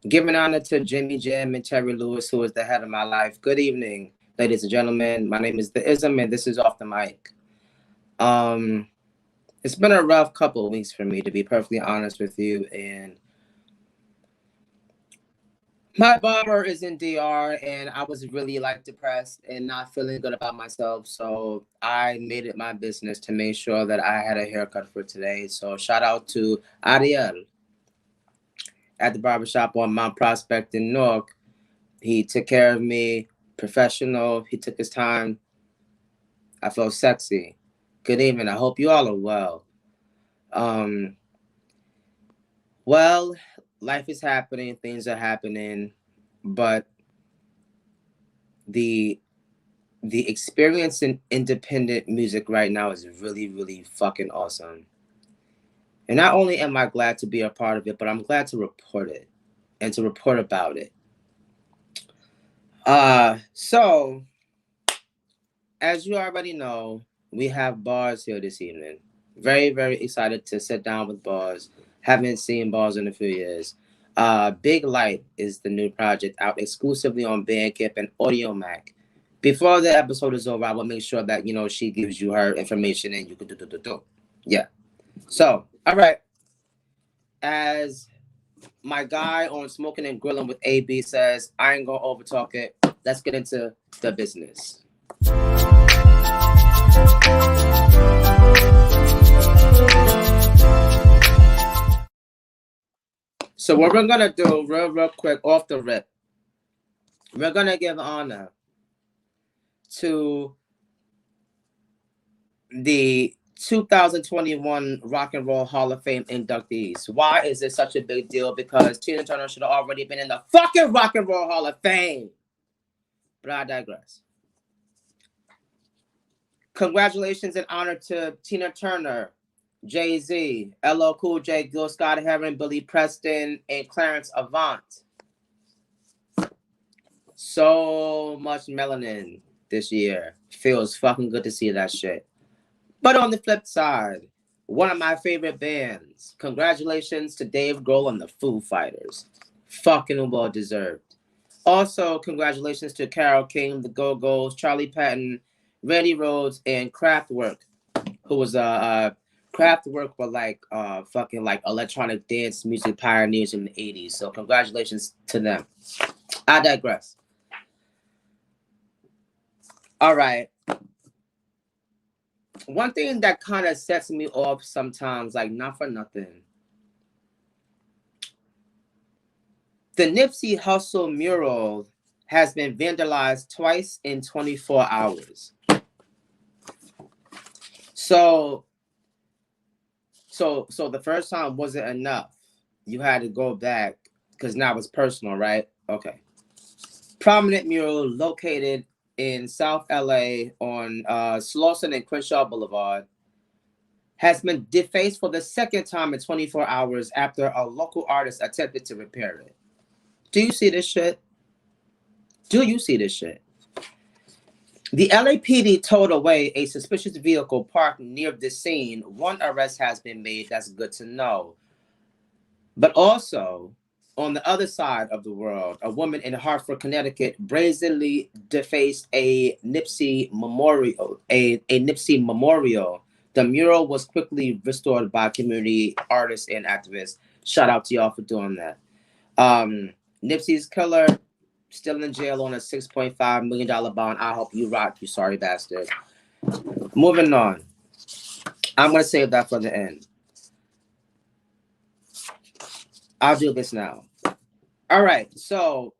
Giving honor to Jimmy Jam and Terry Lewis, who is the head of my life. Good evening, ladies and gentlemen. My name is the IZM, and this is Off the Mic. Um, it's been a rough couple of weeks for me, to be perfectly honest with you. And my barber is in DR, and I was really like depressed and not feeling good about myself. So I made it my business to make sure that I had a haircut for today. So shout out to Ariel at the barbershop on Mount Prospect in Newark. He took care of me, professional. He took his time. I felt sexy. Good evening. I hope you all are well. Um, well, life is happening, things are happening, but the the experience in independent music right now is really, really fucking awesome. And not only am I glad to be a part of it, but I'm glad to report it and to report about it. So as you already know, we have Bars here this evening. Very, very excited to sit down with Bars. Haven't seen Bars in a few years. Big Light is the new project out exclusively on Bandcamp and Audio Mac. Before the episode is over, I will make sure that she gives you her information and you can do. Yeah. So, all right. As my guy on Smoking and Grilling with AB says, I ain't gonna overtalk it. Let's get into the business. So what we're gonna do real quick off the rip, we're gonna give honor to the 2021 Rock and Roll Hall of Fame inductees. Why is this such a big deal? Because Tina Turner should have already been in the fucking Rock and Roll Hall of Fame. But I digress. Congratulations and honor to Tina Turner, Jay-Z, LL Cool J, Gil Scott-Heron, Billy Preston, and Clarence Avant. So much melanin this year. Feels fucking good to see that shit. But on the flip side, one of my favorite bands. Congratulations to Dave Grohl and the Foo Fighters. Fucking well deserved. Also, congratulations to Carole King, the Go-Go's, Charlie Patton, Randy Rhoads, and Kraftwerk, who was Kraftwerk were like fucking like electronic dance music pioneers in the 80s. So congratulations to them. I digress. All right. One thing that kind of sets me off sometimes, like not for nothing, the Nipsey Hussle mural has been vandalized twice in 24 hours. So the first time wasn't enough. You had to go back because now it's personal, right? Okay. Prominent mural located in South LA on Slauson and Crenshaw Boulevard has been defaced for the second time in 24 hours after a local artist attempted to repair it. Do you see this shit? Do you see this shit? The LAPD towed away a suspicious vehicle parked near the scene. One arrest has been made. That's good to know. But also, on the other side of the world, a woman in Hartford, Connecticut, brazenly defaced a Nipsey memorial. Nipsey memorial. The mural was quickly restored by community artists and activists. Shout out to y'all for doing that. Nipsey's killer still in jail on a $6.5 million bond. I hope you rock, you sorry bastard. Moving on. I'm going to save that for the end. I'll do this now. All right. So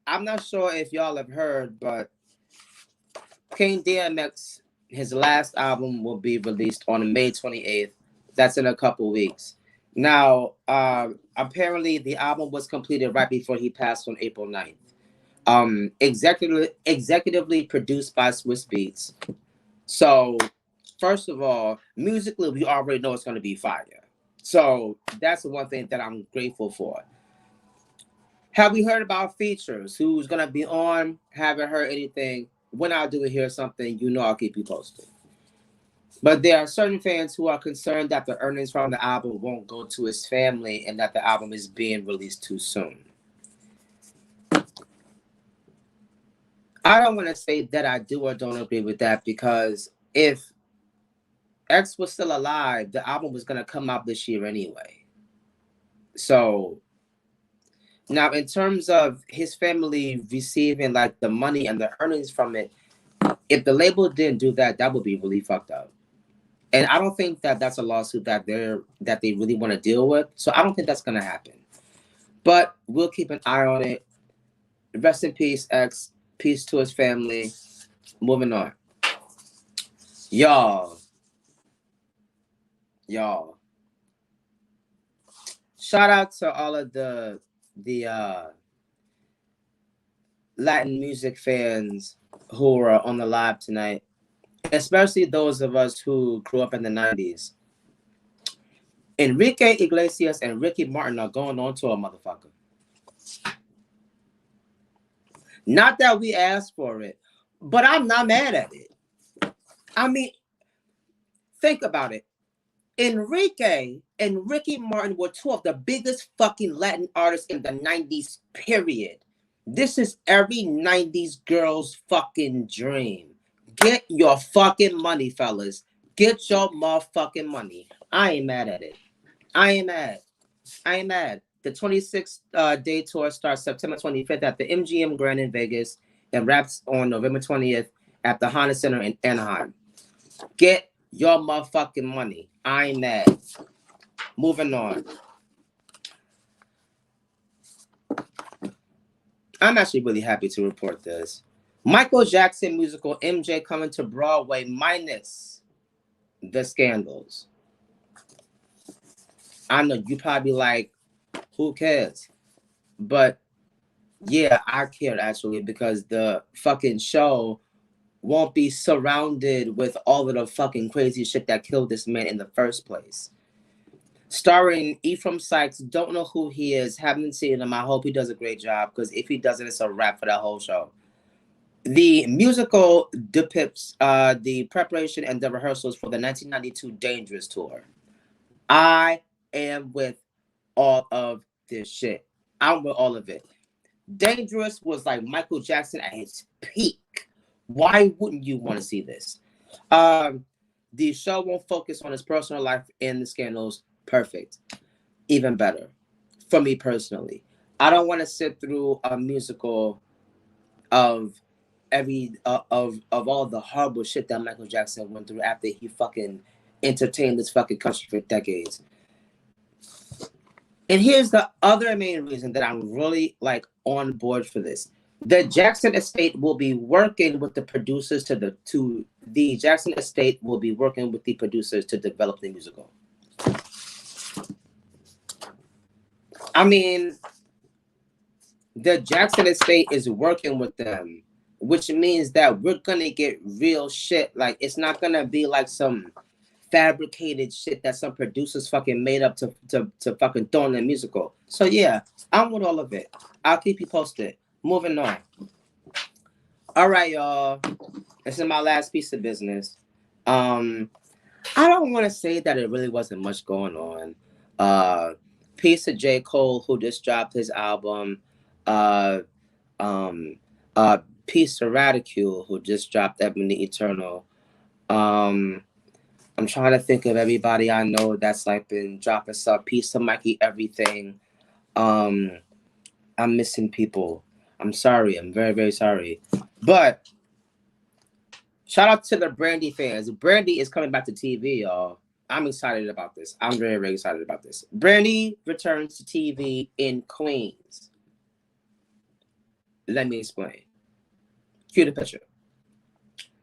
I'm not sure if y'all have heard, but King DMX, his last album will be released on May 28th. That's in a couple weeks. Now, apparently the album was completed right before he passed on April 9th. Executively produced by Swiss Beats. So, first of all, musically, we already know it's going to be fire. So, that's the one thing that I'm grateful for. Have we heard about features? Who's going to be on? Haven't heard anything. When I do hear something, I'll keep you posted. But there are certain fans who are concerned that the earnings from the album won't go to his family and that the album is being released too soon. I don't want to say that I do or don't agree with that, because if X was still alive, the album was gonna come out this year anyway. So now, in terms of his family receiving like the money and the earnings from it, if the label didn't do that, that would be really fucked up. And I don't think that that's a lawsuit that they really want to deal with. So I don't think that's gonna happen. But we'll keep an eye on it. Rest in peace, X. Peace to his family. Moving on. Y'all. Shout out to all of the Latin music fans who are on the live tonight, especially those of us who grew up in the 90s. Enrique Iglesias and Ricky Martin are going on to a motherfucker. Not that we asked for it, but I'm not mad at it. I mean, think about it. Enrique and Ricky Martin were two of the biggest fucking Latin artists in the 90s, period. This is every 90s girl's fucking dream. Get your fucking money, fellas. Get your motherfucking money. I ain't mad at it. I ain't mad. The 26th day tour starts September 25th at the MGM Grand in Vegas and wraps on November 20th at the Honda Center in Anaheim. Get your motherfucking money. I ain't mad. Moving on. I'm actually really happy to report this. Michael Jackson musical MJ coming to Broadway minus the scandals. I know you probably like, who cares? But yeah, I care actually, because the fucking show won't be surrounded with all of the fucking crazy shit that killed this man in the first place. Starring Ephraim Sykes, don't know who he is, haven't seen him. I hope he does a great job, because if he doesn't, it's a wrap for that whole show. The musical depicts the preparation and the rehearsals for the 1992 Dangerous tour. I am with all of this shit. I'm with all of it. Dangerous was like Michael Jackson at his peak. Why wouldn't you want to see this? The show won't focus on his personal life and the scandals. Perfect. Even better. For me personally. I don't want to sit through a musical of of all the horrible shit that Michael Jackson went through after he fucking entertained this fucking country for decades. And here's the other main reason that I'm really like on board for this. The Jackson Estate will be working with the producers the Jackson Estate will be working with the producers to develop the musical. I mean, the Jackson Estate is working with them, which means that we're gonna get real shit. Like, it's not gonna be like some fabricated shit that some producers fucking made up to fucking throw in the musical. So yeah, I'm with all of it. I'll keep you posted. Moving on. All right, y'all. This is my last piece of business. I don't want to say that it really wasn't much going on. Piece of J. Cole, who just dropped his album. Piece of Radicule, who just dropped Ebony Eternal. I'm trying to think of everybody I know that's like been dropping stuff. Piece of Mikey Everything. I'm missing people. I'm sorry. I'm very, very sorry. But shout out to the Brandy fans. Brandy is coming back to TV, y'all. I'm excited about this. I'm very, very excited about this. Brandy returns to TV in Queens. Let me explain. Cue the picture.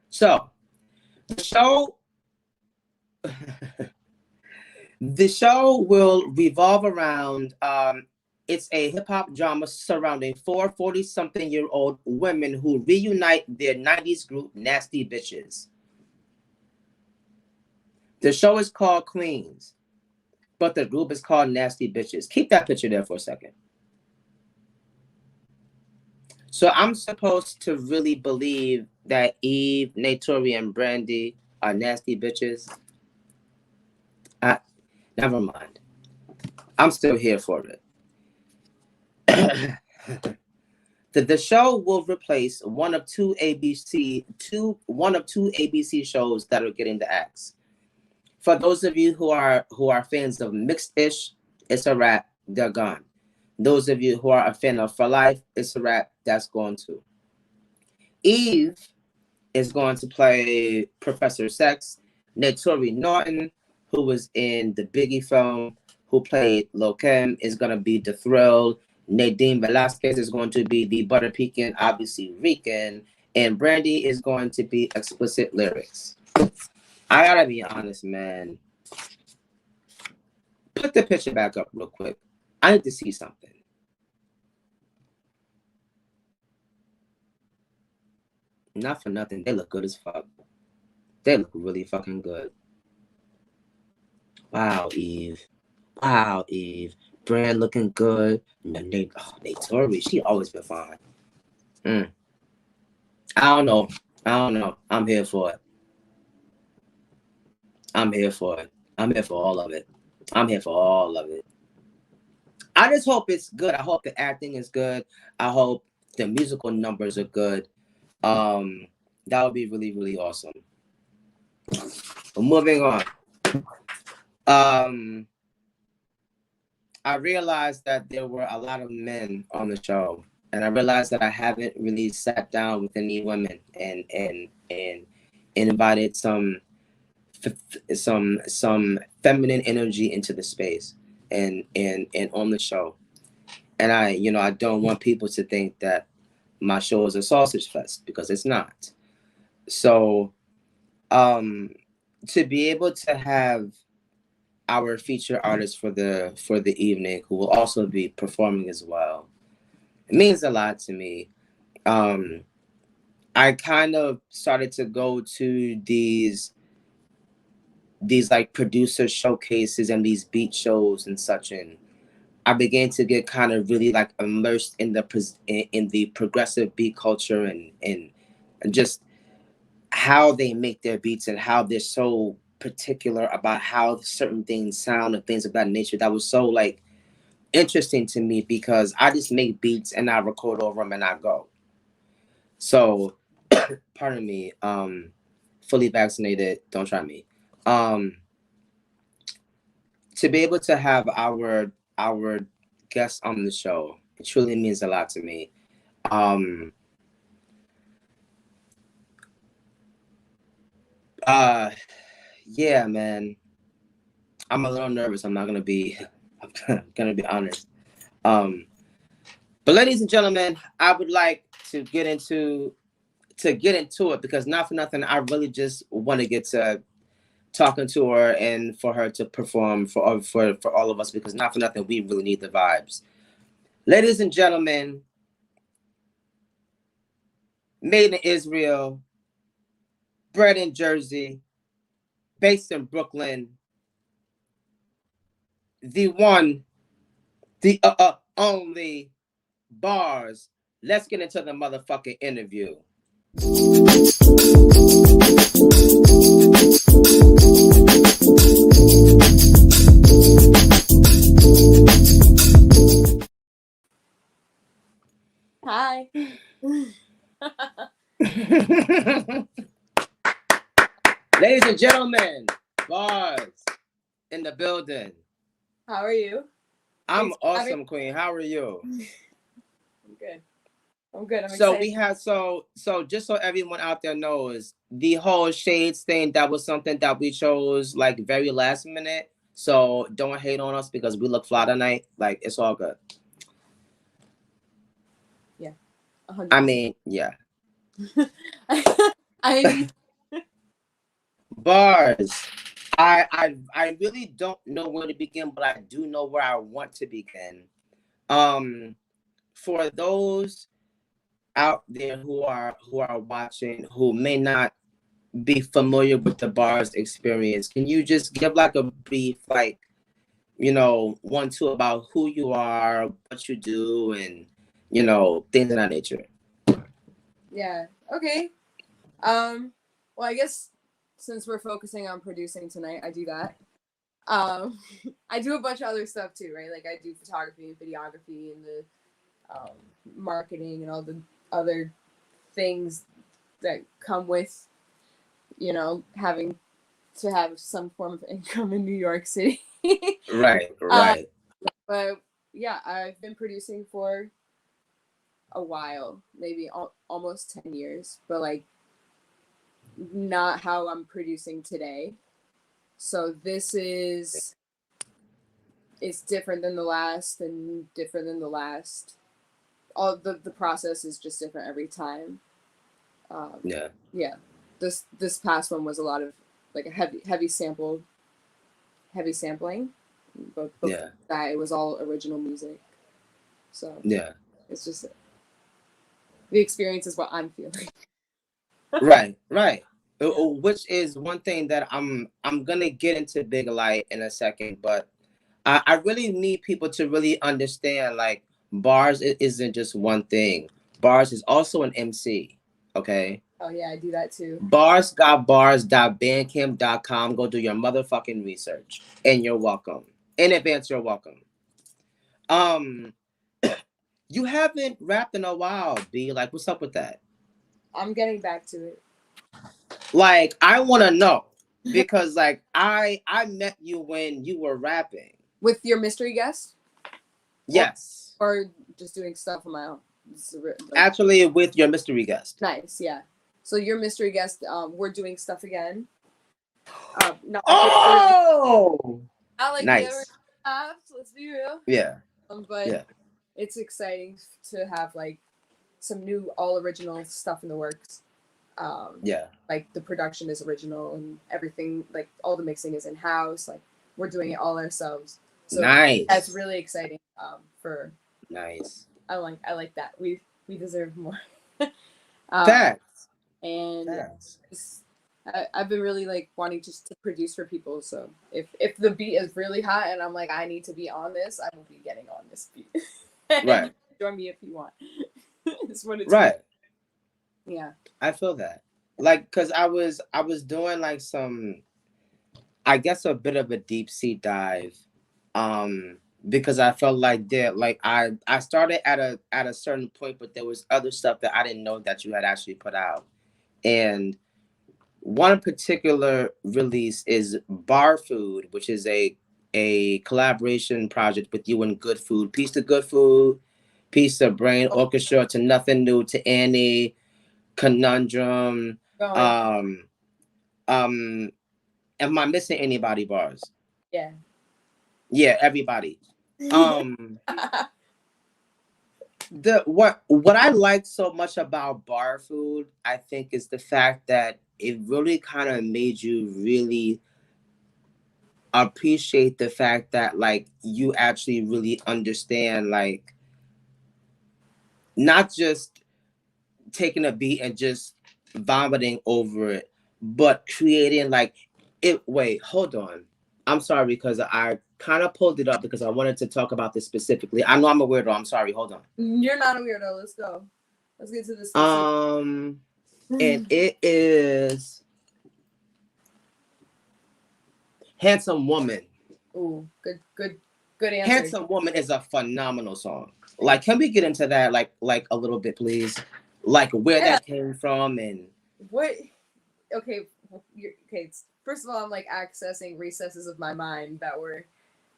So, the show the show will revolve around it's a hip-hop drama surrounding four 40-something-year-old women who reunite their 90s group Nasty Bitches. The show is called Queens, but the group is called Nasty Bitches. Keep that picture there for a second. So I'm supposed to really believe that Eve, Natori, and Brandy are nasty bitches? Never mind. I'm still here for it. The show will replace one of two ABC shows that are getting the axe. For those of you who are fans of Mixed-ish, it's a wrap. They're gone. Those of you who are a fan of For Life, it's a wrap. That's gone too. Eve is going to play Professor Sex. Naturi Norton, who was in the Biggie film, who played Lokem, is going to be The Thrill. Nadine Velasquez is going to be the Butter Pecan, obviously Rican. And Brandy is going to be Explicit Lyrics. I gotta be honest, man. Put the picture back up real quick. I need to see something. Not for nothing. They look good as fuck. They look really fucking good. Wow, Eve. Wow, Eve. Brand looking good. Naturi, she always been fine. I don't know. I'm here for it. I'm here for it. I'm here for all of it. I'm here for all of it. I just hope it's good. I hope the acting is good. I hope the musical numbers are good. That would be really, really awesome. But moving on. I realized that there were a lot of men on the show, and I realized that I haven't really sat down with any women and invited some feminine energy into the space and on the show. And I don't want people to think that my show is a sausage fest, because it's not. So to be able to have our feature artist for the evening, who will also be performing as well, it means a lot to me. I kind of started to go to these like producer showcases and these beat shows and such, and I began to get kind of really like immersed in the progressive beat culture and just how they make their beats and how they're so particular about how certain things sound and things of that nature. That was so like interesting to me, because I just make beats and I record over them and I go. So pardon me, fully vaccinated, don't try me. To be able to have our guests on the show, it truly means a lot to me. Yeah, man, I'm a little nervous. I'm gonna be honest. But ladies and gentlemen, I would like to get into it, because not for nothing, I really just want to get to talking to her and for her to perform for all of us, because not for nothing, we really need the vibes. Ladies and gentlemen, made in Israel, bred in Jersey, based in Brooklyn, the one, the only Bars. Let's get into the motherfucking interview. Hi. Ladies and gentlemen, Bars in the building. How are you? I'm awesome, Queen. How are you? I'm good. I'm good. I'm so excited. We had so just so everyone out there knows, the whole shades thing, that was something that we chose like very last minute. So don't hate on us because we look fly tonight. Like, it's all good. Yeah. 100%. I mean, yeah. Bars. I really don't know where to begin, but I do know where I want to begin. For those out there who are watching, who may not be familiar with the Bars experience, can you just give like a brief, like, 1-2 about who you are, what you do, and things of that nature? Yeah. Okay. Well, I guess since we're focusing on producing tonight, I do that. I do a bunch of other stuff too, right? Like I do photography and videography and the marketing and all the other things that come with, having to have some form of income in New York City. Right, uh, right. but yeah, I've been producing for a while, maybe almost 10 years, but like not how I'm producing today. So this is it's different than the last and different than the last. All the process is just different every time. Yeah, Yeah. This past one was a lot of like a heavy sampling. But yeah, before that it was all original music. So yeah. it's just the experience is what I'm feeling. Right, right. Yeah. Which is one thing that I'm gonna get into Big Light in a second, but I really need people to really understand like bars isn't just one thing. Bars is also an MC. Okay. Oh yeah, I do that too. Bars.bandcamp.com. Go do your motherfucking research. And you're welcome. In advance, you're welcome. Um, you haven't rapped in a while, B. Like, what's up with that? I'm getting back to it. Like, I wanna know. Because like I met you when you were rapping. With your mystery guest? Yes. Or just doing stuff on my own? Actually with your mystery guest. Nice, yeah. So your mystery guest, we're doing stuff again. Not Oh, like the other nice. apps, let's be real. Yeah. But Yeah. it's exciting to have like some new all original stuff in the works. Yeah. Like the production is original and everything, like all the mixing is in house. Like we're doing it all ourselves. So nice. That's really exciting. For nice. I like that. We deserve more. Facts. And Facts. I've been really like wanting just to produce for people. So if the beat is really hot and I'm like I need to be on this, I will be getting on this beat. Right. Join me if you want. It's what it's right. Yeah. I feel that. Like, cause I was doing like some, I guess a bit of a deep sea dive, because I felt like that, like I started at a certain point, but there was other stuff that I didn't know that you had actually put out, and one particular release is Bar Food, which is a collaboration project with you and Good Food. Peace to Good Food, Peace to Brain Orchestra, to Nothing New, to Annie, Conundrum. Um, um, am I missing anybody, Bars? Yeah. Yeah, everybody. What I like so much about Bar Food, I think, is the fact that it really kind of made you really appreciate the fact that like you actually really understand, like, not just taking a beat and just vomiting over it, but creating like it. Wait, hold on. I'm sorry because I kind of pulled it up because I wanted to talk about this specifically. I know I'm a weirdo. I'm sorry. Hold on. You're not a weirdo. Let's go. Let's get to this. And it is Handsome Woman. Ooh, good answer. Handsome Woman is a phenomenal song. Like, can we get into that like a little bit, please? Like where that came from and what? Okay, okay. First of all, I'm like accessing recesses of my mind that were.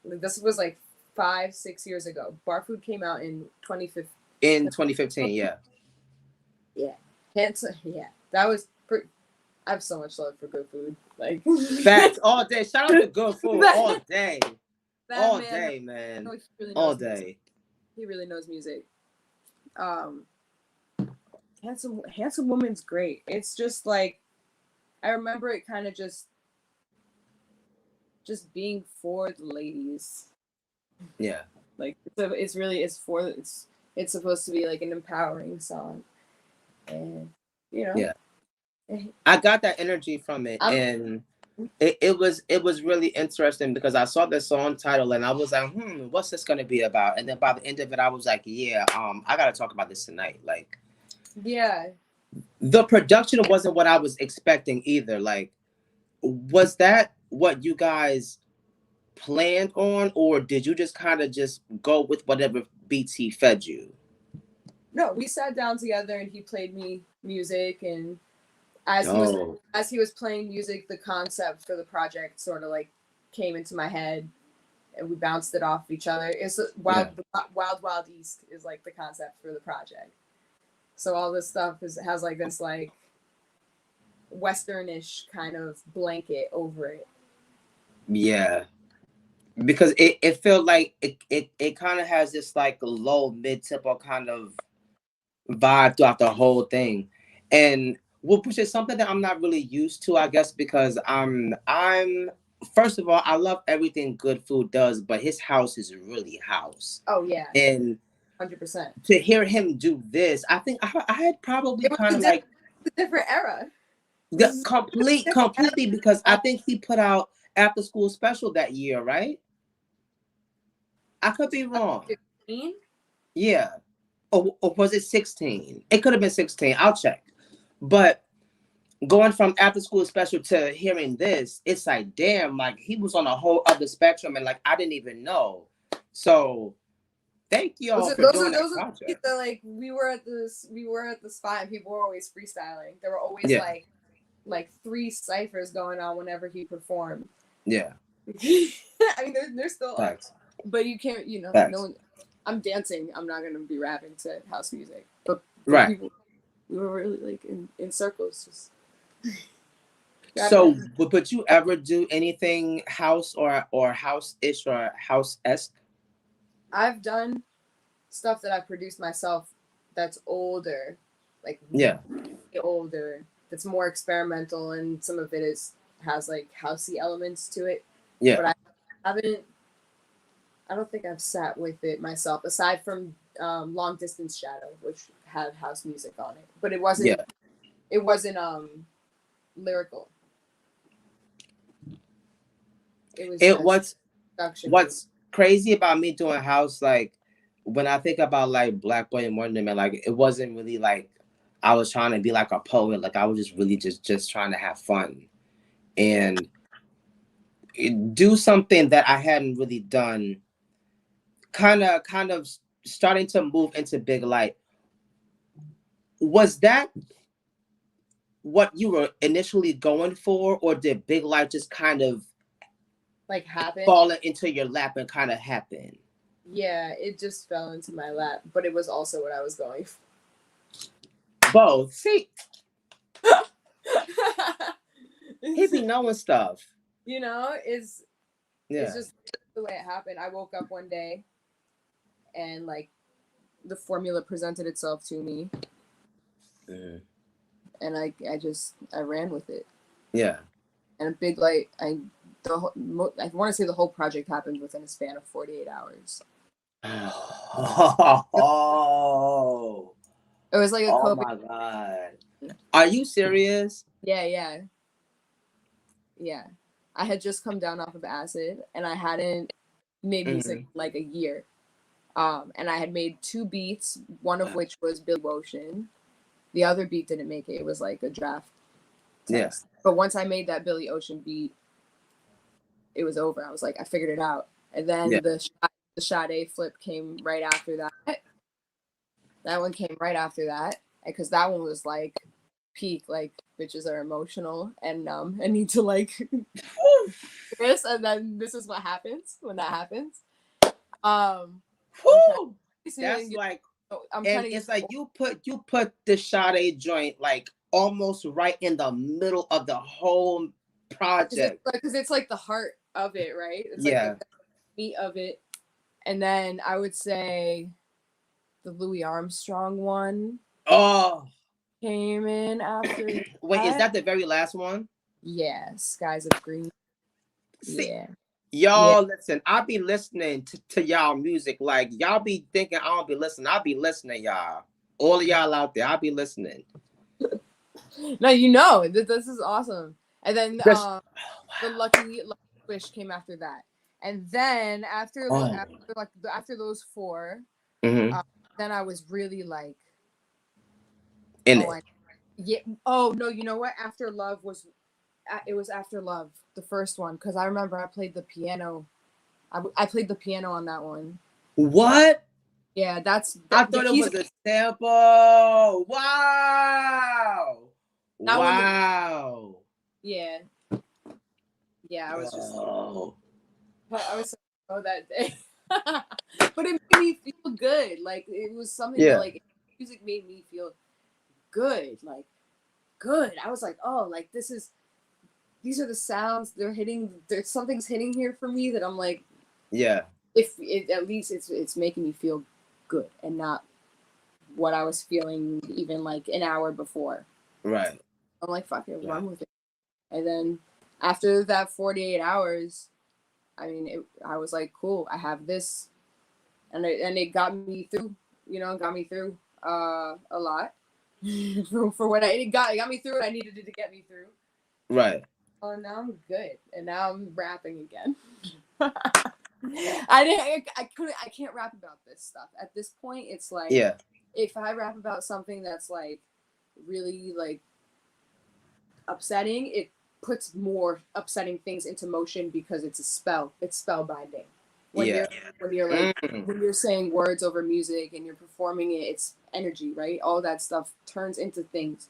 This was like 5-6 years ago. Bar Food came out in 2015. In 2015, yeah. Yeah, handsome. Yeah, that was. I have so much love for Good Food. Like facts all day. Shout out to Good Food all day. All man, day, man. Really all day. Music. He really knows music. Handsome Woman's great. It's just like I remember it kind of just being for the ladies. Yeah. Like it's supposed to be like an empowering song, and Yeah. I got that energy from it, and it was really interesting because I saw the song title and I was like, what's this gonna be about? And then by the end of it, I was like, yeah, I gotta talk about this tonight. Like, yeah, the production wasn't what I was expecting either. Like, was that what you guys planned on, or did you just kind of just go with whatever beats he fed you? No, we sat down together and he played me music, and as Oh, he was playing music, the concept for the project sort of like came into my head, and we bounced it off each other. It's yeah. Wild East is like the concept for the project. So all this stuff has like this like westernish kind of blanket over it. Yeah. Because it felt like it kind of has this like low mid tempo kind of vibe throughout the whole thing, and which is something that I'm not really used to, I guess, because I'm first of all, I love everything Good Food does, but his house is really house, Oh yeah, and 100%. to hear him do this, I think I had probably It was kind of like a different era. the This is completely because I think he put out After School Special that year, right? I could be wrong. 15. Yeah. Or was it 16? It could have been 16. I'll check. But going from After School Special to hearing this, it's like, damn, like he was on a whole other spectrum and like I didn't even know. So thank y'all for doing that Those are project. the, like we were at the spot and people were always freestyling. There were always Yeah. like 3 ciphers going on whenever he performed. Yeah. I mean, there's still Thanks. but you can't, no Thanks. one. I'm dancing. I'm not gonna be rapping to house music. But Right. people, we were really like in circles, just. So, would you ever do anything house or house-ish or house-esque? I've done stuff that I've produced myself that's older, like Yeah. older, that's more experimental, and some of it has like housey elements to it. Yeah. But I don't think I've sat with it myself, aside from Long Distance Shadow, which had house music on it. But it wasn't Yeah. Lyrical. It was It just was production. what's crazy about me doing house, like when I think about like Black Boy and Wonder Man, like it wasn't really like I was trying to be like a poet. Like I was just really just trying to have fun and do something that I hadn't really done. Kind of starting to move into big light. Was that what you were initially going for, or did big light just kind of like happen? fall into your lap and kind of happen? Yeah, it just fell into my lap, but it was also what I was going for. Both. See, he be knowing stuff. It's Yeah. just the way it happened. I woke up one day and like the formula presented itself to me. Mm-hmm. And I ran with it. Yeah. And big light, I want to say the whole project happened within a span of 48 hours. Oh. It was like a Oh COVID. my God. Are you serious? Yeah. I had just come down off of acid and I hadn't made music like a year. And I had made 2 beats, one of which was Billy Ocean. The other beat didn't make it. It was like a draft text. Yeah. But once I made that Billy Ocean beat, it was over. I was like, I figured it out. And then the Sade flip came right after that. That one came right after that. Because that one was like peak, like bitches are emotional and numb and need to like this. And then this is what happens when that happens. That's like, and it's like you put the Sade joint like almost right in the middle of the whole project. Because it's like the heart of it, right? It's like the meat of it. And then I would say the Louis Armstrong one. Oh, came in after. Wait, is that the very last one? Yeah, Skies of Green. See, yeah. Y'all listen, I'll be listening to y'all music. Like y'all be thinking I don't be listening. I'll be listening, y'all. All of y'all out there, I'll be listening. No, this is awesome. And then the Lucky Wish came after that. And then after those 4, then I was really like in it. Oh no, you know what? After Love was After Love, the first one, because I remember I played the piano. I played the piano on that one. What? Yeah, I thought it was sample. Wow. That one, Wow. yeah, yeah. I was just, Oh. I was so that day, but it made me feel good. Like it was something that Yeah. like music made me feel good, like good. I was like, oh, like this is these are the sounds they're hitting. There's something's hitting here for me that I'm like, Yeah. if it at least it's making me feel good and not what I was feeling even like an hour before. Right. I'm like, fuck it, Right. run with it. And then after that 48 hours, I mean, I was like, cool, I have this, and it got me through. You know, got me through a lot for what it got me through what I needed it to get me through. Right. Oh, now I'm good, and now I'm rapping again. I can't rap about this stuff at this point. It's like Yeah. if I rap about something that's like really like upsetting, it puts more upsetting things into motion because it's a spell. It's spellbinding. When Yeah. you're like Mm. when you're saying words over music and you're performing it, it's energy, right? All that stuff turns into things.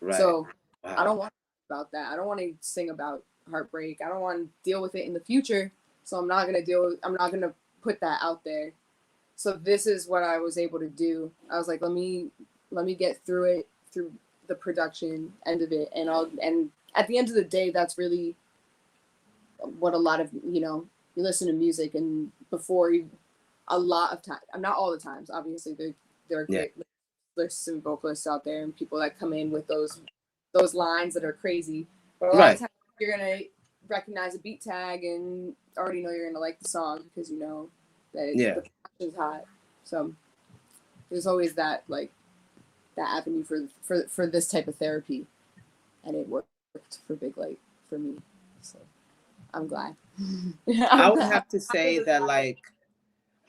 Right. So I Wow. don't want to about that. I don't want to sing about heartbreak. I don't want to deal with it in the future. So I'm not gonna put that out there. So this is what I was able to do. I was like, let me get through it through the production end of it, and at the end of the day, that's really what a lot of you listen to music and before you a lot of time. I'm not all the times, obviously. There are Yeah. great there's some vocalists out there and people that come in with those lines that are crazy, but a lot of Right. times you're gonna recognize a beat tag and already know you're gonna like the song because you know that Yeah. the production's hot. So there's always that like that avenue for this type of therapy, and it worked for Big Light for me. So I'm glad. I I'm would glad. have to say that like,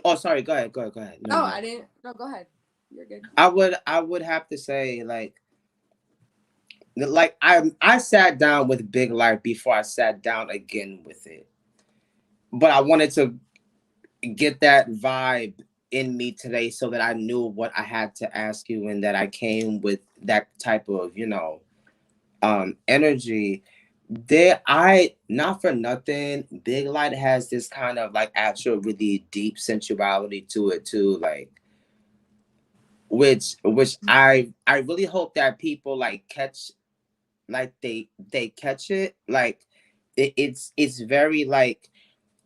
oh sorry, go ahead, go ahead, go ahead. No, No, no. I didn't. No, go ahead. You're good. I would have to say like I sat down with Big Life before I sat down again with it. But I wanted to get that vibe in me today so that I knew what I had to ask you and that I came with that type of, energy. There I not for nothing, Big Light has this kind of like actual really deep sensuality to it too. Like which I really hope that people like catch like they catch it like it's very like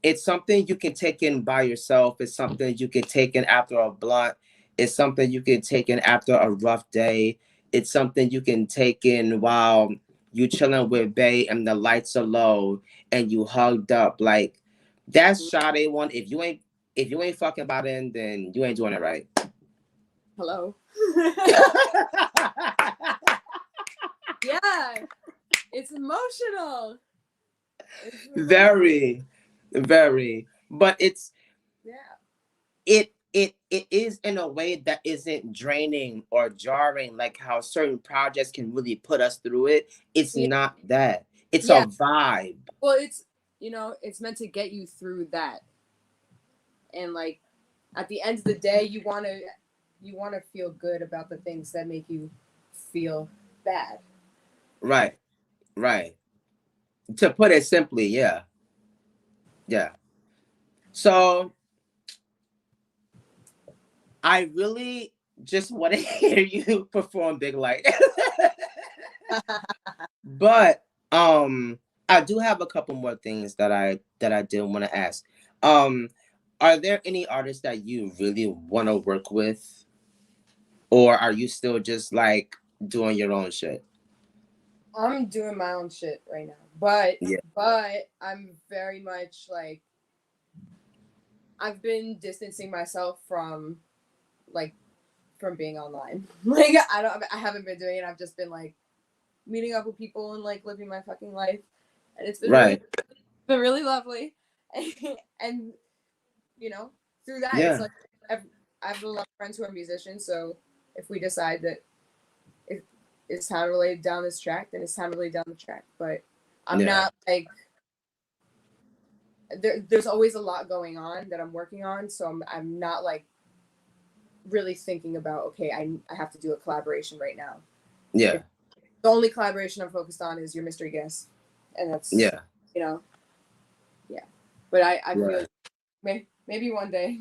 it's something you can take in by yourself. It's something you can take in after a blunt. It's something you can take in after a rough day. It's something you can take in while you chilling with Bay and the lights are low and you hugged up. Like that's Sade one. If you ain't fucking about it, then you ain't doing it right. Hello. Yeah, it's emotional. It's emotional. Very, very. But Yeah. it is in a way that isn't draining or jarring like how certain projects can really put us through it. It's Yeah. not that. It's a Yeah. vibe. Well, it's it's meant to get you through that, and like at the end of the day, you want to feel good about the things that make you feel bad. Right. Right. To put it simply, yeah. Yeah. So I really just want to hear you perform Big Light. But I do have a couple more things that I did want to ask. Um are there any artists that you really want to work with or are you still just like doing your own shit? I'm doing my own shit right now, but Yeah. I'm very much like I've been distancing myself from like from being online. Like I haven't been doing it. I've just been like meeting up with people and like living my fucking life, and Right. been really lovely, and you know through that it's Yeah. like I've, I have a lot of friends who are musicians, so if we decide that it, it's time to lay down this track, then it's time to lay down the track. But I'm Yeah. not like there's always a lot going on that I'm working on, so I'm not like really thinking about, okay, I have to do a collaboration right now. Yeah. The only collaboration I'm focused on is your mystery guest, and that's, Yeah. you know, yeah. But I Right. feel maybe one day,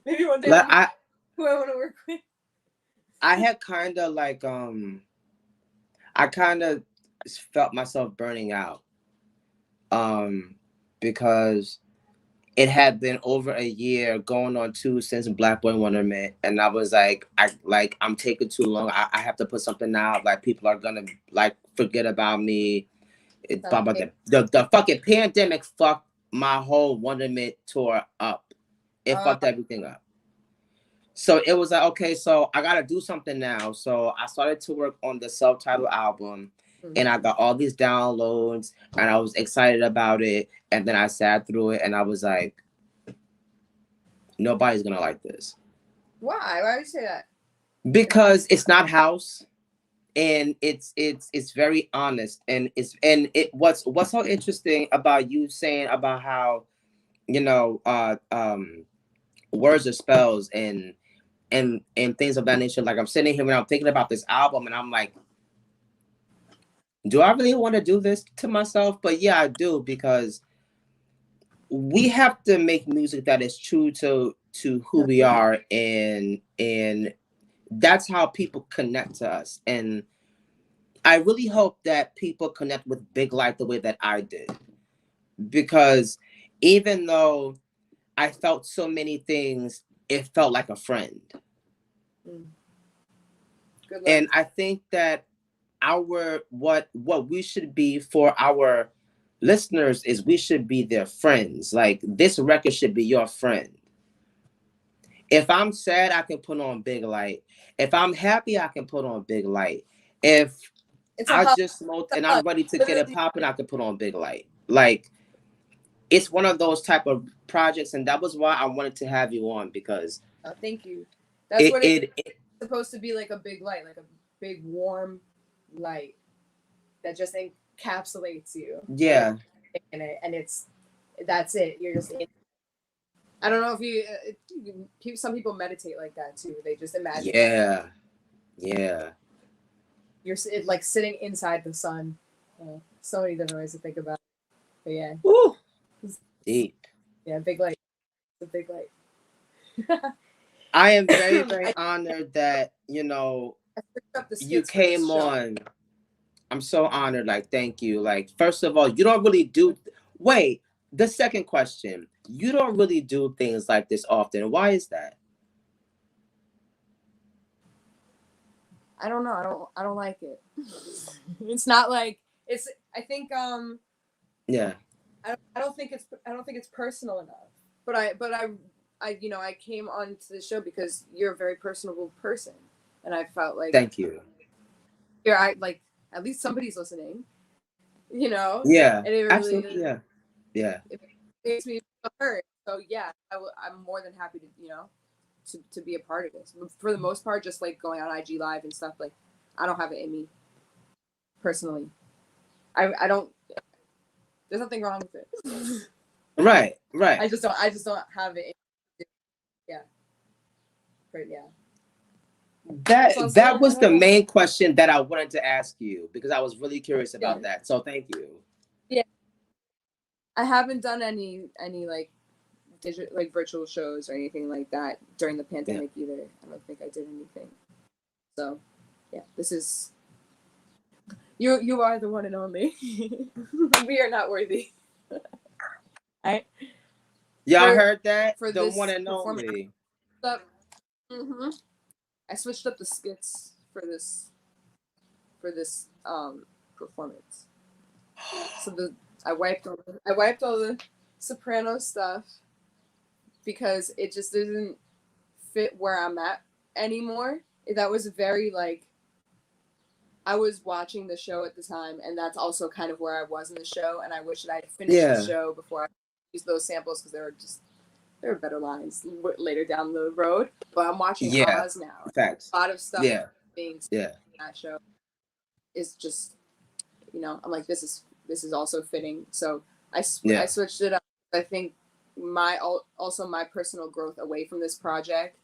maybe one day Like who I want to work with. I had kind of like I kind of felt myself burning out because it had been over a year going on 2 since Black Boy Wonderment, and I was like, I'm taking too long. I have to put something out. Like people are gonna like forget about me. But the fucking pandemic fucked my whole Wonderment tour up. It fucked everything up. So it was like, okay, so I gotta do something now. So I started to work on the self-titled album, and I got all these downloads, and I was excited about it. And then I sat through it, and I was like, nobody's gonna like this. Why? Why would you say that? Because it's not house, and it's very honest, and what's so interesting about you saying about how, you know, words are spells and things of that nature. Like I'm sitting here when I'm thinking about this album, and I'm like, do I really want to do this to myself? But yeah, I do, because we have to make music that is true to who we are, and that's how people connect to us. And I really hope that people connect with Big Light the way that I did, because even though I felt so many things, it felt like a friend. Good luck. And I think that our what we should be for our listeners is we should be their friends. Like this record should be your friend. If I'm sad, I can put on Big Light. If I'm happy, I can put on Big Light. If I just smoked and I'm ready to get it popping, I can put on Big Light. Like it's one of those type of projects, and that was why I wanted to have you on, because thank you. That's what it's supposed to be, like a big light, like a big warm light that just encapsulates you. Yeah. In it, and that's it. You're just in. I don't know if you some people meditate like that too. They just imagine. Yeah. Yeah. You're like sitting inside the sun. So many different ways to think about it. But yeah. Ooh. Deep. Yeah, big light. The big light. I am very, very honored that, you know, you came on. I'm so honored. Like, thank you. Like, first of all, you don't really do. Wait, the second question. You don't really do things like this often. Why is that? I don't know. I don't like it. It's not like it's. I think Yeah. I don't think it's personal enough. But I you know, I came onto the show because you're a very personable person, and I felt like, thank you. Here, I like at least somebody's listening, you know. Yeah. And it really, absolutely. Yeah. It makes me feel hurt. So yeah, I'm more than happy to, you know, to be a part of this. For the most part, just like going on IG Live and stuff, like I don't have it in me personally. I don't. There's nothing wrong with it. Right. I just don't have it. Yeah. But yeah. That was the main question that I wanted to ask you, because I was really curious about that. So thank you. Yeah. I haven't done any like virtual shows or anything like that during the pandemic either. I don't think I did anything. So yeah, this is you are the one and only. We are not worthy. Y'all heard that? For the one and only. I switched up the skits for this performance. So I wiped all the soprano stuff because it just didn't fit where I'm at anymore. That was very like, I was watching the show at the time, and that's also kind of where I was in the show, and I wish that I had finished the show before I used those samples, because there were better lines later down the road. But I'm watching Oz now. Facts. A lot of stuff being in that show is just, you know, I'm like, this is also fitting. So I switched it up. I think my personal growth away from this project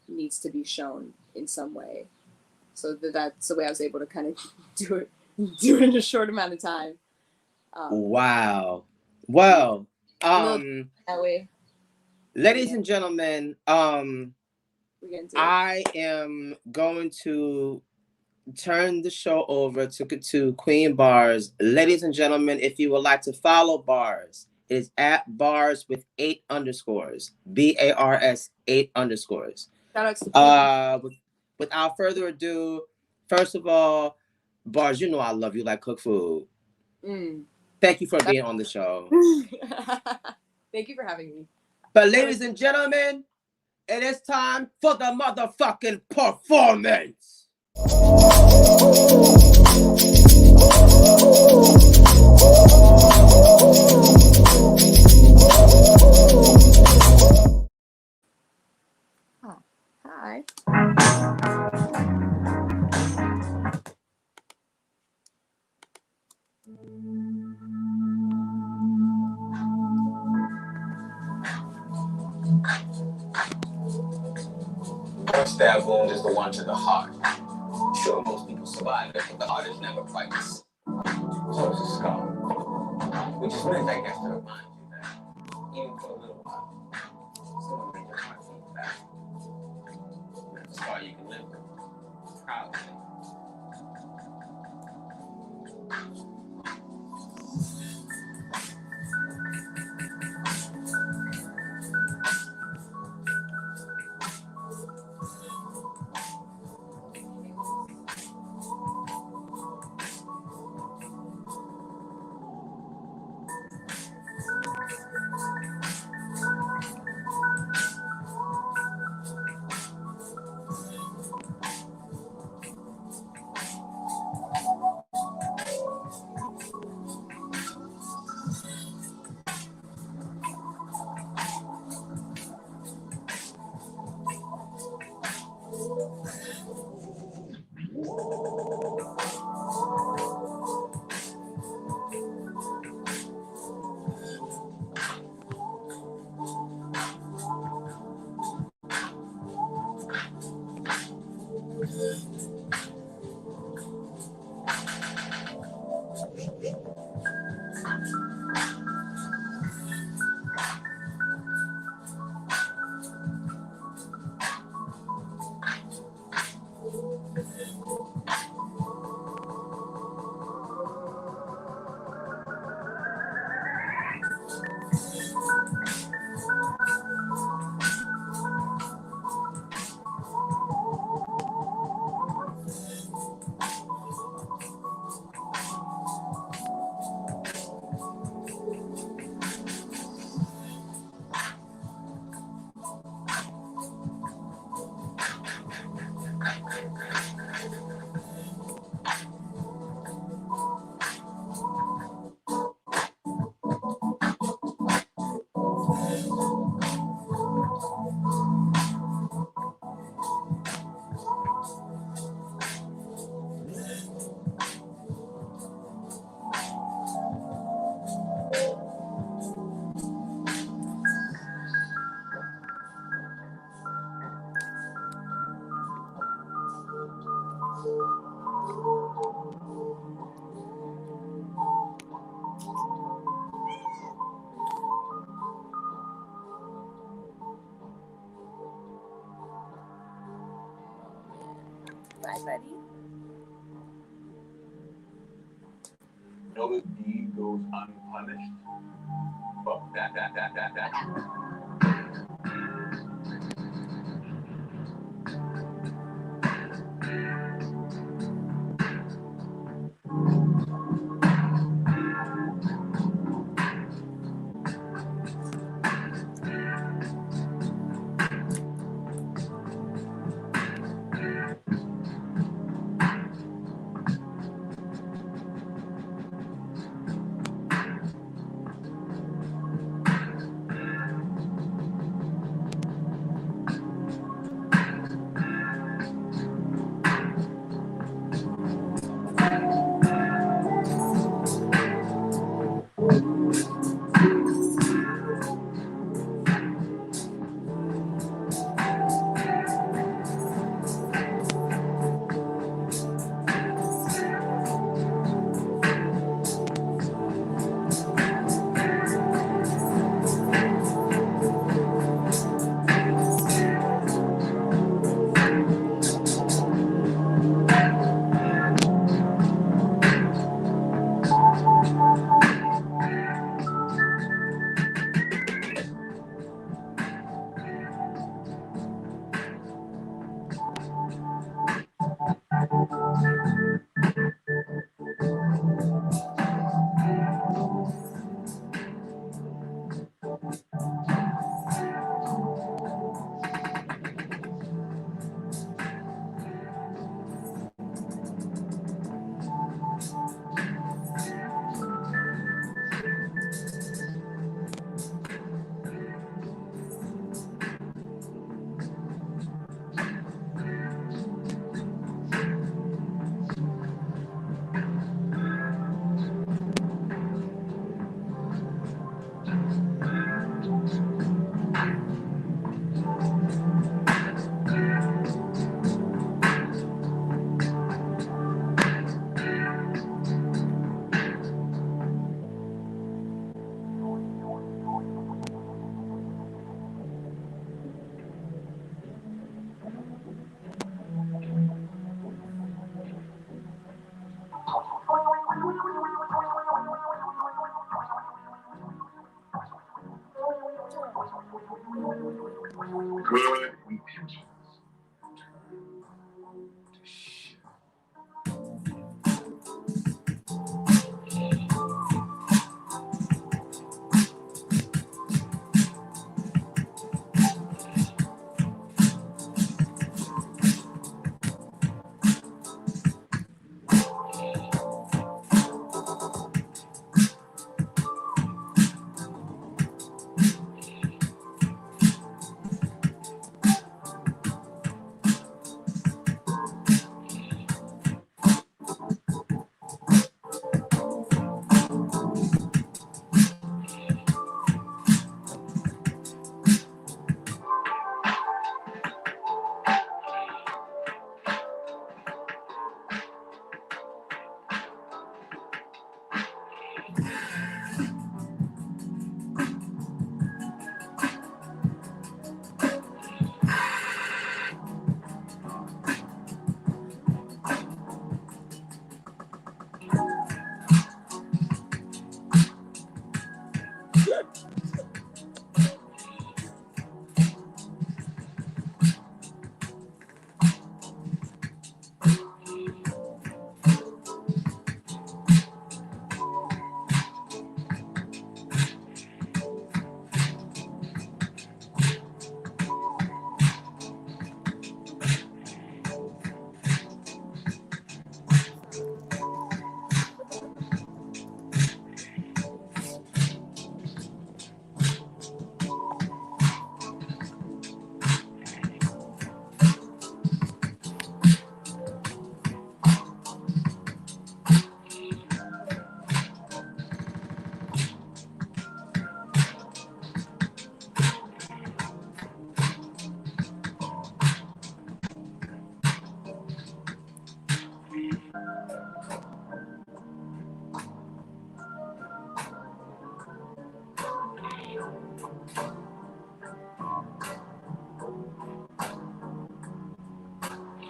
needs to be shown in some way. So that's the way I was able to kind of do it in a short amount of time. Wow. Well, that way. ladies and gentlemen, I am going to turn the show over to Queen Bars. Ladies and gentlemen, if you would like to follow Bars, it is at Bars with 8 underscores. BARS 8 underscores. Shout out to without further ado, first of all, Bars, you know I love you like cook food. Thank you for being on the show. Thank you for having me. But ladies and gentlemen, it is time for the motherfucking performance. Hi. One stab wound is the one to the heart. Sure, most people survive it, but the heart is never quite the same. So it's a scar. Which is meant, I guess, to remind you that even for a little while, someone made your heart beat back. That's a scar you can live with proudly. Bye, buddy. No deed goes unpunished. Fuck that.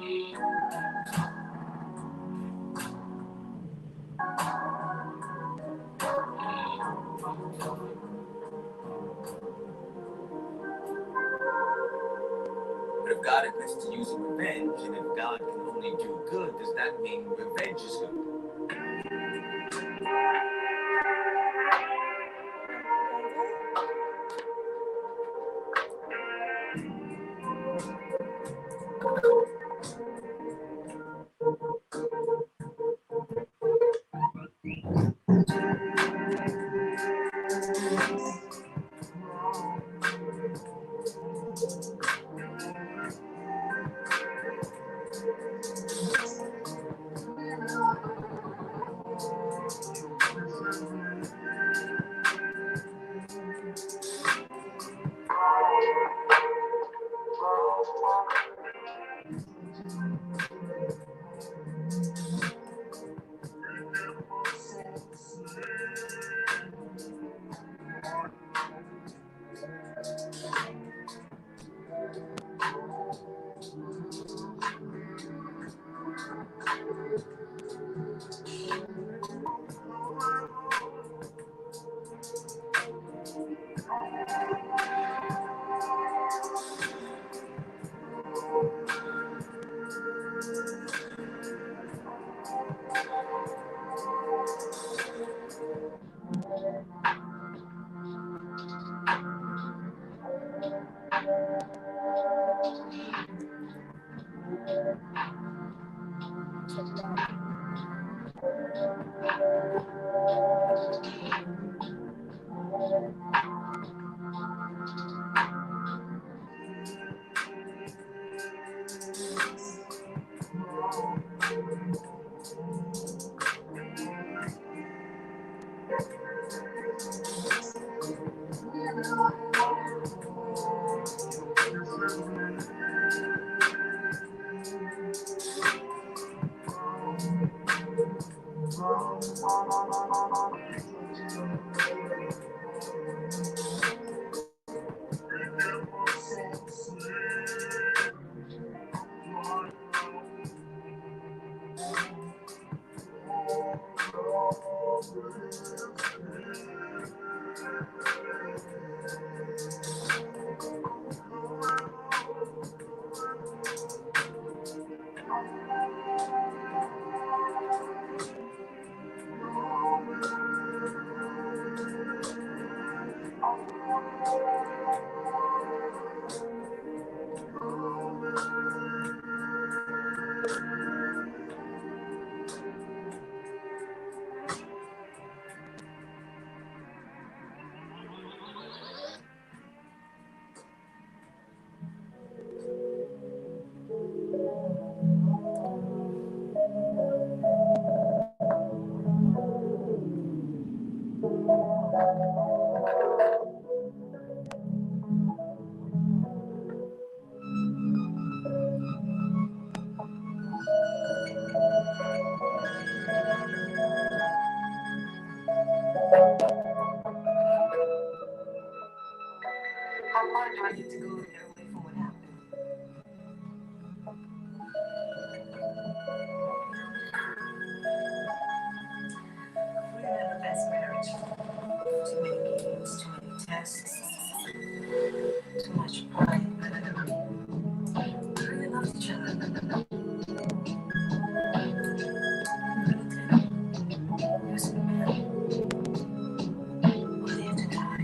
But if God admits to using revenge, and if God can only do good, does that mean revenge is good? How far do I need to go to get away from what happened? We didn't have the best marriage. Too many games, too many tests, too much pride. We really loved each other. He was a good man. But he had to die.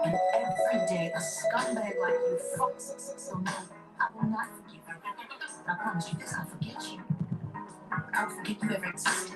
And every day a scumbag like you fucks us. So no, I will not forgive you. I promise you this, I'll forget you. I'll forget you ever existed.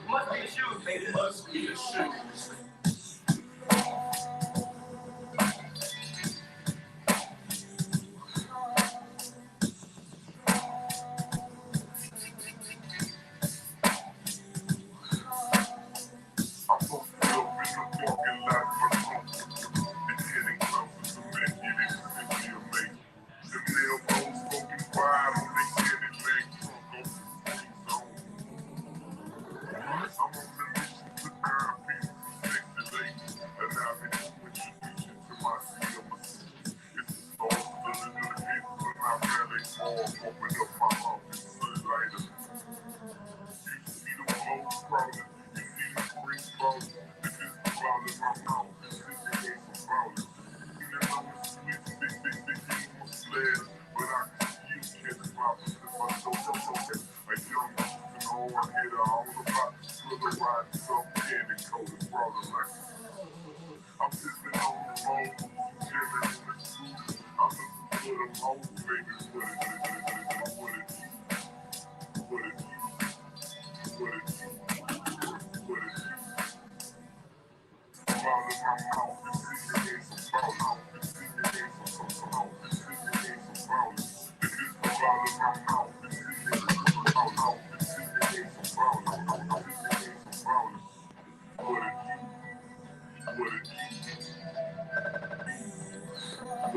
Must be the shoes, baby. Must be the shoes. A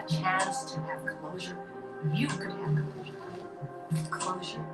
chance to have closure. You could have closure. Closure.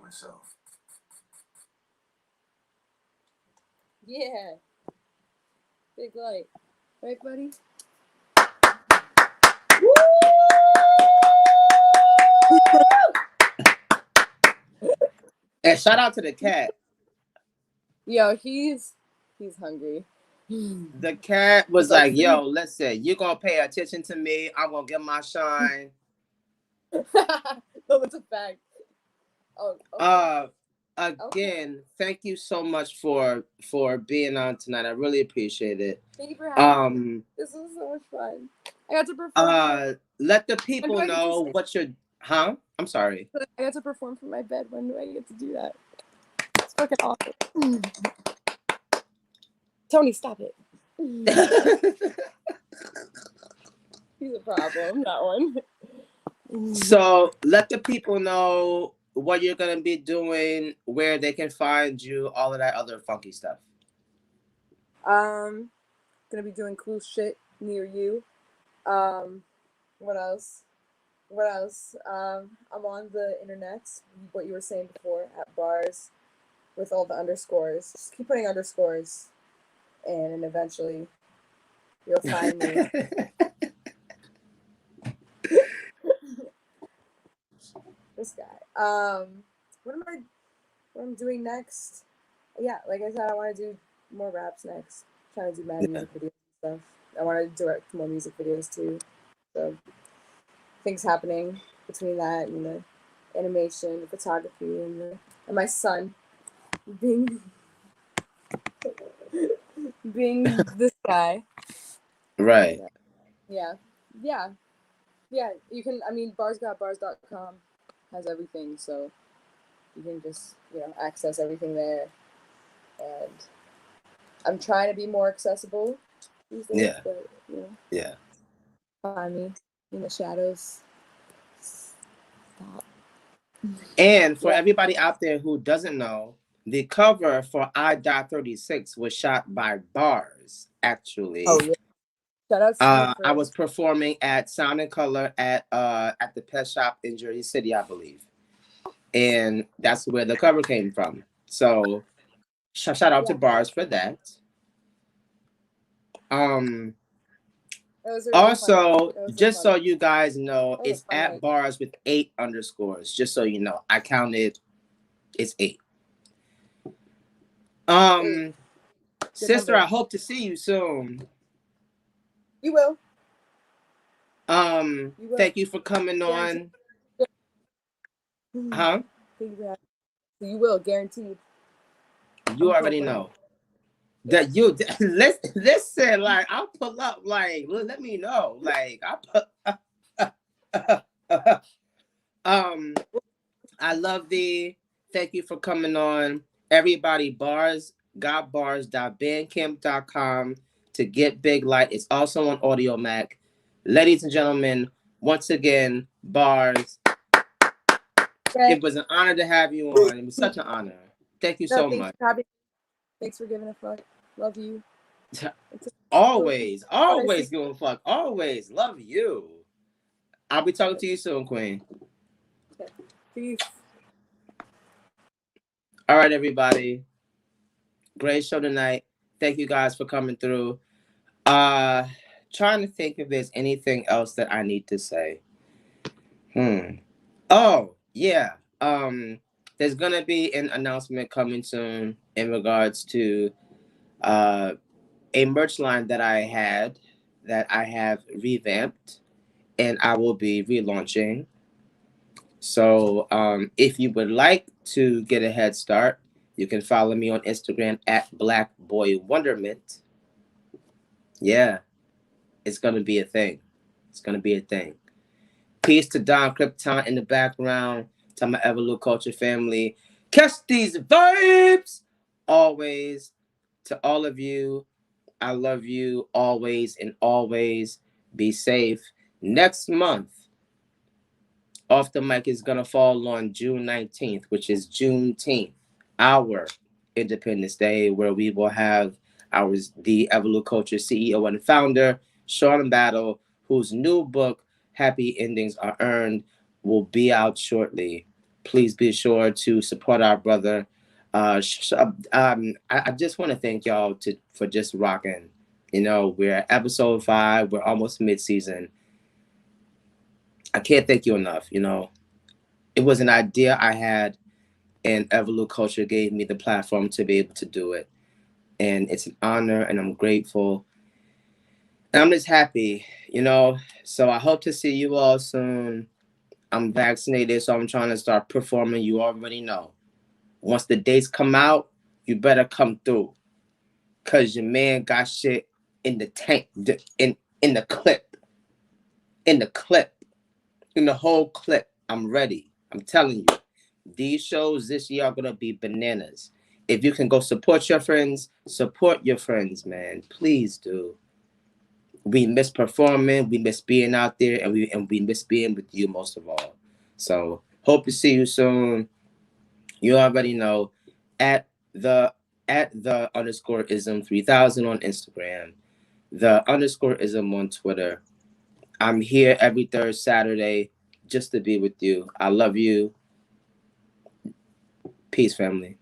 Myself. Yeah. Big light. Right, buddy? And shout out to the cat. Yo, he's hungry. The cat was like, yo, listen, you're going to pay attention to me. I'm going to get my shine. No, that's a fact. Oh, okay. Again, thank you so much for being on tonight. I really appreciate it. Thank you for having me. This was so much fun. I got to perform. Let the people know what you're. Huh? I'm sorry. I got to perform from my bed. When do I get to do that? It's fucking awesome. Tony, stop it. He's a problem. That one. So let the people know what you're gonna be doing, where they can find you, all of that other funky stuff. Gonna be doing cool shit near you. What else? I'm on the internet, what you were saying before, at bars with all the underscores. Just keep putting underscores, and eventually you'll find me. This guy. What I'm doing next? Yeah, like I said, I want to do more raps next. I'm trying to do mad music videos and stuff. I want to direct more music videos too. So things happening between that and the animation, the photography, and my son being this guy. Right. Yeah. You can. I mean, barsgotbars.com has everything, so you can just access everything there. And I'm trying to be more accessible these days. Yeah. But, Yeah. find me in the shadows. Stop. And for Yeah. everybody out there who doesn't know, the cover for I.36 was shot by Bars, actually. Oh yeah. Shout out to you I for was performing at Sound and Color at the Pet Shop in Jersey City, I believe. And that's where the cover came from. So shout out to Bars for that. it was a really Also, fun, just so you guys know, was a it's fun at night. Bars with 8 underscores. Just so you know, I counted. It's 8. Good Sister, number. I hope to see you soon. You will. Thank you for coming on. Huh? Thank you. You will, guaranteed. You already know that you listen. Like I'll pull up. Like let me know. Like I love thee. Thank you for coming on. Everybody, bars got bars.bandcamp.com to get Big Light. It's also on Audio Mac. Ladies and gentlemen, once again, Bars. It was an honor to have you on. It was such an honor. Thank you so much. Thanks for giving a fuck. Love you. Always give a fuck. Always love you. I'll be talking to you soon, Queen. Okay. Peace. All right, everybody. Great show tonight. Thank you guys for coming through. Trying to think if there's anything else that I need to say. Oh, yeah. There's gonna be an announcement coming soon in regards to a merch line that I have revamped and I will be relaunching. So if you would like to get a head start, you can follow me on Instagram at Black Boy Wonderment. Yeah, it's gonna be a thing. It's gonna be a thing. Peace to Don Krypton in the background, to my EvoluCulture family. Catch these vibes always. To all of you, I love you always and always. Be safe. Next month, Off the Mic is going to fall on June 19th, which is Juneteenth, our Independence Day, where we will have the EvoluCulture CEO and founder, Sean Battle, whose new book, Happy Endings Are Earned, will be out shortly. Please be sure to support our brother. I just want to thank y'all for just rocking. You know, we're at episode 5. We're almost mid-season. I can't thank you enough. You know, it was an idea I had, and EvoluCulture gave me the platform to be able to do it. And it's an honor, and I'm grateful. And I'm just happy, you know. So I hope to see you all soon. I'm vaccinated, so I'm trying to start performing. You already know. Once the dates come out, you better come through. Because your man got shit in the tank, in the clip. In the clip. In the whole clip. I'm ready. I'm telling you. These shows this year are going to be bananas. If you can go support your friends, man. Please do. We miss performing, we miss being out there, and we miss being with you most of all. So hope to see you soon. You already know, at the _ism 3000 on Instagram, the _ism on Twitter. I'm here every third Saturday just to be with you. I love you. Peace, family.